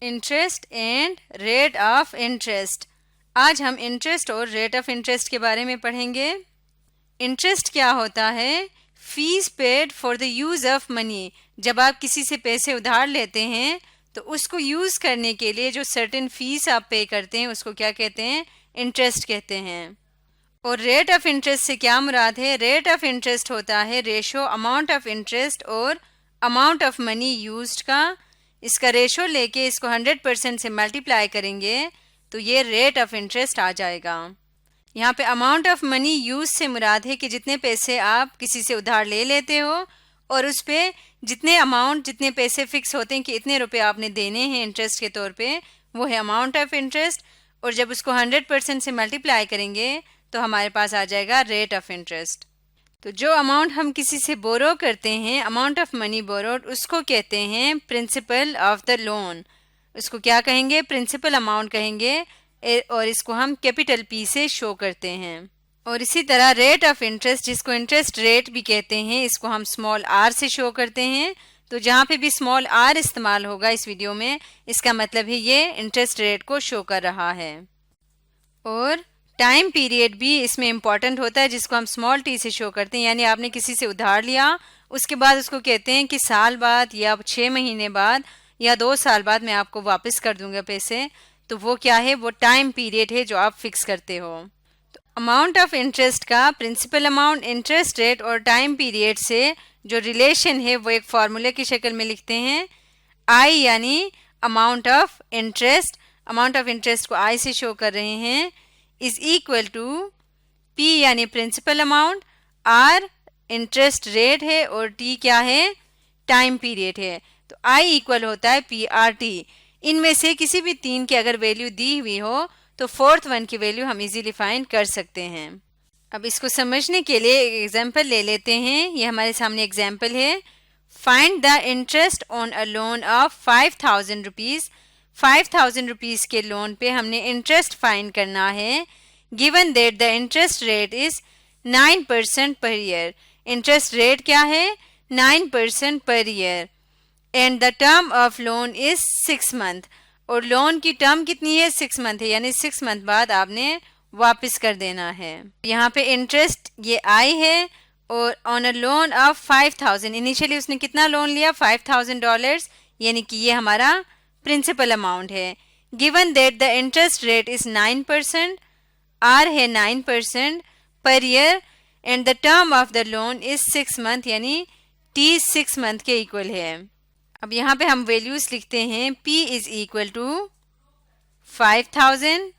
Interest and rate of interest. आज हम interest और रेट ऑफ इंटरेस्ट के बारे में पढ़ेंगे। इंटरेस्ट क्या होता है? Fees paid for the use of money. जब आप किसी से पैसे उधार लेते हैं तो उसको यूज़ करने के लिए जो सर्टेन फीस आप पे करते हैं उसको क्या कहते हैं? इंटरेस्ट कहते हैं। और रेट ऑफ इंटरेस्ट से क्या मुराद है? रेट ऑफ इंटरेस्ट होता है रेशो अमाउंट ऑफ इंटरेस्ट और अमाउंट ऑफ मनी यूज्ड का। इसका रेशो लेके इसको 100% से मल्टीप्लाई करेंगे तो ये रेट ऑफ इंटरेस्ट आ जाएगा। यहाँ पे अमाउंट ऑफ मनी यूज से मुराद है कि जितने पैसे आप किसी से उधार ले लेते हो और उस पे जितने पैसे फिक्स होते हैं कि इतने रुपए आपने देने हैं इंटरेस्ट के तौर पे, वो है अमाउंट ऑफ इंटरेस्ट। और जब उसको 100% से मल्टीप्लाई करेंगे तो हमारे पास आ जाएगा रेट ऑफ इंटरेस्ट। तो जो अमाउंट हम किसी से बोरो करते हैं, अमाउंट ऑफ मनी बोरोड, उसको कहते हैं प्रिंसिपल ऑफ द लोन। उसको क्या कहेंगे? प्रिंसिपल अमाउंट कहेंगे। और इसको हम कैपिटल पी से शो करते हैं। और इसी तरह रेट ऑफ इंटरेस्ट, जिसको इंटरेस्ट रेट भी कहते हैं, इसको हम स्मॉल आर से शो करते हैं। तो जहाँ पे भी स्मॉल आर इस्तेमाल होगा इस वीडियो में, इसका मतलब है ये इंटरेस्ट रेट को शो कर रहा है। और टाइम पीरियड भी इसमें इम्पॉर्टेंट होता है, जिसको हम स्मॉल टी से शो करते हैं। यानी आपने किसी से उधार लिया, उसके बाद उसको कहते हैं कि साल बाद या 6 महीने बाद या 2 साल बाद मैं आपको वापस कर दूंगा पैसे। तो वो क्या है? वो टाइम पीरियड है जो आप फिक्स करते हो। तो अमाउंट ऑफ इंटरेस्ट का प्रिंसिपल अमाउंट, इंटरेस्ट रेट और टाइम पीरियड से जो रिलेशन है वो एक फार्मूले की शक्ल में लिखते हैं। आई यानी amount of interest, amount of interest को आई से शो कर रहे हैं, इज इक्वल टू पी यानी principal amount, R interest rate है और टी क्या है? टाइम पीरियड है। तो आई इक्वल होता है पी आर टी। इनमें से किसी भी 3 की अगर वैल्यू दी हुई हो तो 4th वन की वैल्यू हम इजीली फाइंड कर सकते हैं। अब इसको समझने के लिए एक एग्जांपल ले लेते हैं। ये हमारे सामने एग्जांपल है। Find the interest on a loan of 5000 rupees. 5000 rupees के लोन पे हमने इंटरेस्ट फाइंड करना है। Given that the interest rate is 9% per year. Interest rate क्या है? 9% per year. And the term of loan is 6 month. और loan की term कितनी है? 6 मंथ है, यानी 6 मंथ बाद आपने वापस कर देना है। यहाँ पे इंटरेस्ट ये आई है और on a loan of 5000, initially उसने कितना लोन लिया? $5000, यानी कि ये हमारा प्रिंसिपल अमाउंट है। Given that the interest rate is 9%, R है 9% per year, and the term of the loan is 6 month, यानी टी 6 मंथ के इक्वल है। अब यहाँ पे हम वैल्यूज लिखते हैं। P इज इक्वल टू 5000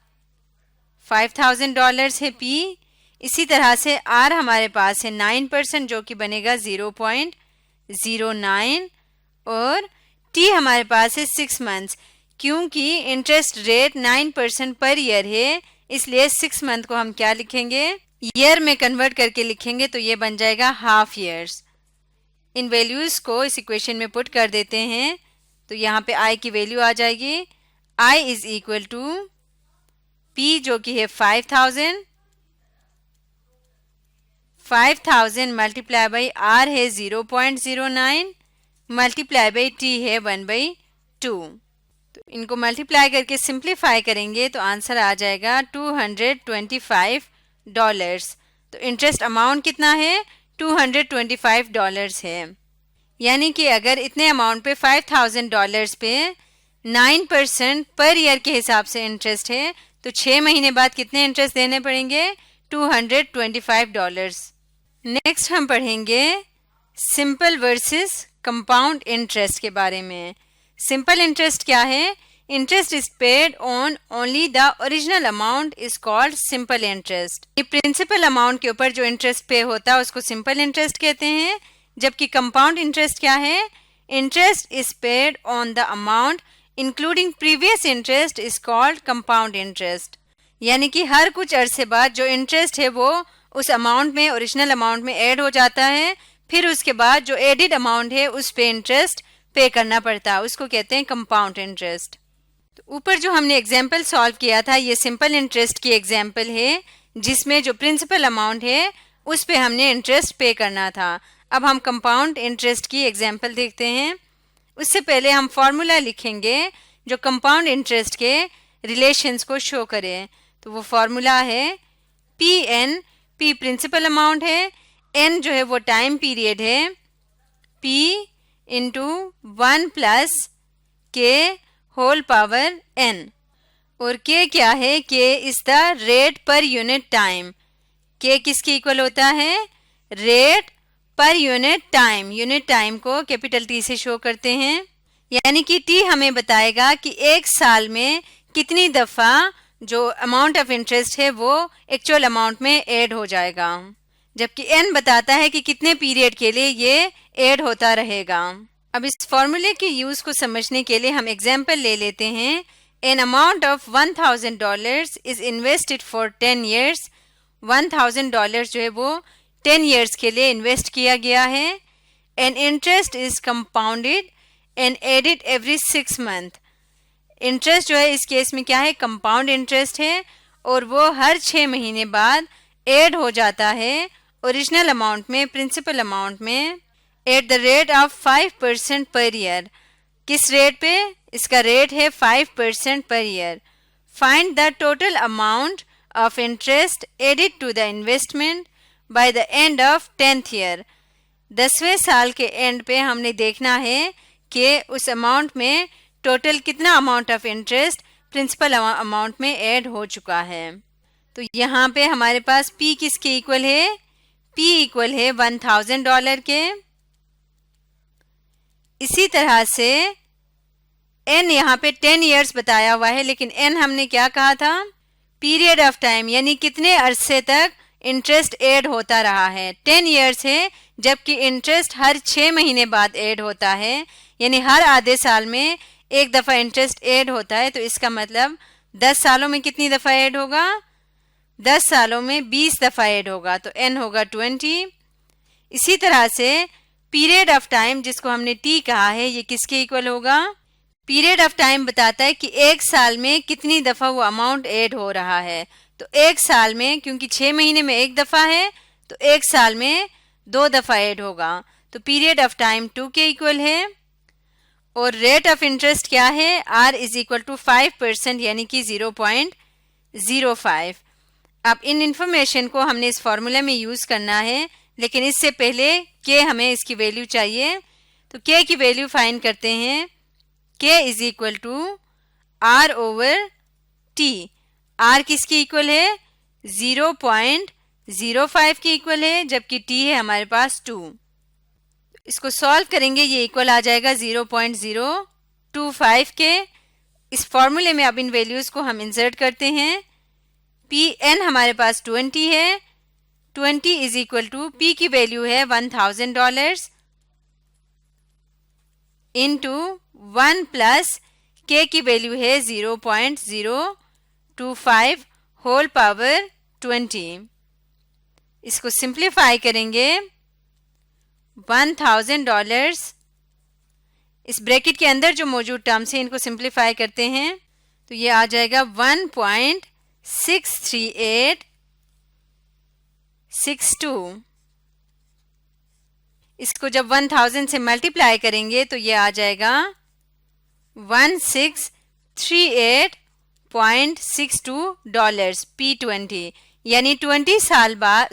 है P। इसी तरह से R हमारे पास है 9% जो कि बनेगा 0.09, और T हमारे पास है 6 मंथ्स। क्योंकि इंटरेस्ट रेट 9% पर ईयर है, इसलिए 6 मंथ को हम क्या लिखेंगे? ईयर में कन्वर्ट करके लिखेंगे तो ये बन जाएगा हाफ ईयर्स। इन वैल्यूज को इस इक्वेशन में पुट कर देते हैं तो यहाँ पे I की वैल्यू आ जाएगी। I is equal to P जो कि है 5000 मल्टीप्लाई बाई R है 0.09 मल्टीप्लाई बाई T है 1/2। तो इनको मल्टीप्लाई करके सिंप्लीफाई करेंगे तो आंसर आ जाएगा $225। तो इंटरेस्ट अमाउंट कितना है? $225 है। यानी कि अगर इतने अमाउंट पे $5000 पे 9% पर ईयर के हिसाब से इंटरेस्ट है तो 6 महीने बाद कितने इंटरेस्ट देने पड़ेंगे? $225। नेक्स्ट हम पढ़ेंगे सिंपल वर्सेस कंपाउंड इंटरेस्ट के बारे में। सिंपल इंटरेस्ट क्या है? Interest is paid on only the original amount is called simple interest. ये प्रिंसिपल अमाउंट के ऊपर जो इंटरेस्ट पे होता है उसको सिंपल इंटरेस्ट कहते हैं। जबकि कंपाउंड इंटरेस्ट क्या है? Interest is paid on the amount including previous interest is called compound interest. यानी कि हर कुछ अरसे बाद जो इंटरेस्ट है वो उस अमाउंट में, ओरिजिनल अमाउंट में ऐड हो जाता है, फिर उसके बाद जो एडिड अमाउंट है उस पे इंटरेस्ट पे करना पड़ता है, उसको कहते हैं कंपाउंड इंटरेस्ट। तो ऊपर जो हमने एग्जाम्पल सॉल्व किया था ये सिंपल इंटरेस्ट की एग्जाम्पल है, जिसमें जो प्रिंसिपल अमाउंट है उस पे हमने इंटरेस्ट पे करना था। अब हम कंपाउंड इंटरेस्ट की एग्जाम्पल देखते हैं। उससे पहले हम फॉर्मूला लिखेंगे जो कंपाउंड इंटरेस्ट के रिलेशंस को शो करे। तो वो फॉर्मूला है P N, P principal amount है, एन जो है वो टाइम पीरियड है, P into 1 plus K whole power N, और के क्या है, K is the rate per unit time. K किसके इक्वल होता है, rate per unit time. Unit time को कैपिटल टी से शो करते हैं, यानी कि टी हमें बताएगा कि एक साल में कितनी दफ़ा जो अमाउंट ऑफ इंटरेस्ट है वो एक्चुअल अमाउंट में ऐड हो जाएगा, जबकि एन बताता है कि कितने पीरियड के लिए ये ऐड होता रहेगा। अब इस फॉर्मूले के यूज़ को समझने के लिए हम एग्जाम्पल ले लेते हैं। An amount of $1000 is invested for 10 years। $1000 जो है वो 10 years के लिए इन्वेस्ट किया गया है। And interest is compounded and added every 6 months। Interest जो है इस केस में क्या है, कंपाउंड इंटरेस्ट है, और वो हर 6 महीने बाद ऐड हो जाता है ओरिजिनल अमाउंट में, प्रिंसिपल अमाउंट में, at the rate of 5% per year. किस रेट पे, इसका रेट है 5% per year. Find the total amount of interest added to the investment by the end of 10th year। 10वें साल के एंड पे हमने देखना है कि उस अमाउंट में टोटल कितना amount of interest principal amount में ऐड हो चुका है। तो यहाँ पे हमारे पास P किसके इक्वल है, P इक्वल है $1000 के। इसी तरह से N यहाँ पे 10 years बताया हुआ है, लेकिन N हमने क्या कहा था, पीरियड ऑफ टाइम, यानी कितने अरसे तक इंटरेस्ट ऐड होता रहा है। 10 years है, जबकि इंटरेस्ट हर 6 महीने बाद ऐड होता है, यानी हर आधे साल में एक दफ़ा इंटरेस्ट ऐड होता है। तो इसका मतलब 10 सालों में कितनी दफ़ा ऐड होगा, 10 सालों में 20 दफ़ा ऐड होगा, तो n होगा 20। इसी तरह से पीरियड ऑफ टाइम जिसको हमने t कहा है, ये किसके इक्वल होगा, पीरियड ऑफ टाइम बताता है कि एक साल में कितनी दफ़ा वो अमाउंट ऐड हो रहा है। तो एक साल में, क्योंकि 6 महीने में एक दफ़ा है, तो एक साल में 2 दफ़ा ऐड होगा, तो पीरियड ऑफ टाइम 2 के इक्वल है। और रेट ऑफ इंटरेस्ट क्या है, r इज इक्वल टू 5%, यानी कि 0.05। अब इन इंफॉर्मेशन को हमने इस फॉर्मूला में यूज़ करना है, लेकिन इससे पहले k हमें इसकी वैल्यू चाहिए। तो k की वैल्यू फाइंड करते हैं। k is equal to r over t। r किसकी इक्वल है, 0.05 की इक्वल है, जबकि t है हमारे पास 2। इसको सॉल्व करेंगे, ये इक्वल आ जाएगा 0.025 के। इस फॉर्मूले में अब इन वैल्यूज़ को हम इंसर्ट करते हैं। पी एन हमारे पास 20 है, 20 इज इक्वल टू, पी की वैल्यू है $1000 इंटू 1 प्लस के की वैल्यू है 0.025 होल पावर 20। इसको सिंप्लीफाई करेंगे, $1000 इस ब्रैकेट के अंदर जो मौजूद टर्म्स हैं इनको सिंप्लीफाई करते हैं, तो ये आ जाएगा 1.63862। इसको जब 1000 से मल्टीप्लाई करेंगे तो ये आ जाएगा 1638.62 P20, यानी 20 साल बाद,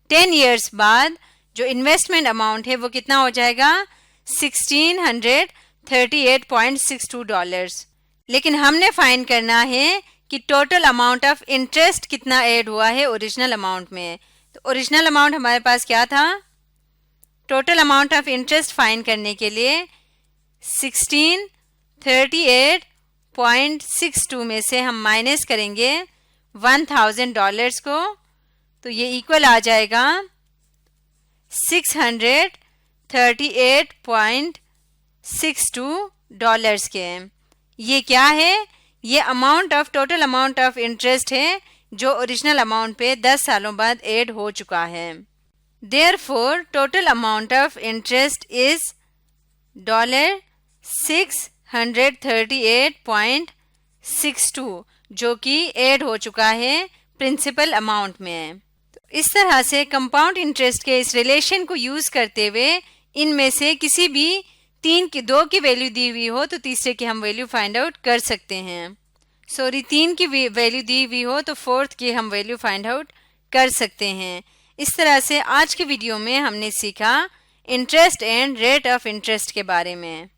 10 years बाद जो इन्वेस्टमेंट अमाउंट है वो कितना हो जाएगा, $1638.62। लेकिन हमने फाइंड करना है कि टोटल अमाउंट ऑफ इंटरेस्ट कितना ऐड हुआ है ओरिजिनल अमाउंट में। तो ओरिजिनल अमाउंट हमारे पास क्या था, total amount of interest find करने के लिए 1638.62 में से हम माइनस करेंगे $1000 को, तो ये इक्वल आ जाएगा $638.62 के। ये क्या है, ये amount of, total amount of interest है जो ओरिजिनल अमाउंट पे 10 सालों बाद ऐड हो चुका है। Therefore total amount of interest is $638.62, जो कि ऐड हो चुका है प्रिंसिपल अमाउंट में। तो इस तरह से कंपाउंड इंटरेस्ट के इस रिलेशन को यूज़ करते हुए इनमें से किसी भी दो की वैल्यू दी हुई हो तो तीसरे की हम वैल्यू फाइंड आउट कर सकते हैं। सॉरी, 3 की वैल्यू दी हुई हो तो फोर्थ की हम वैल्यू फाइंड आउट कर सकते हैं। इस तरह से आज के वीडियो में हमने सीखा interest and rate of interest के बारे में।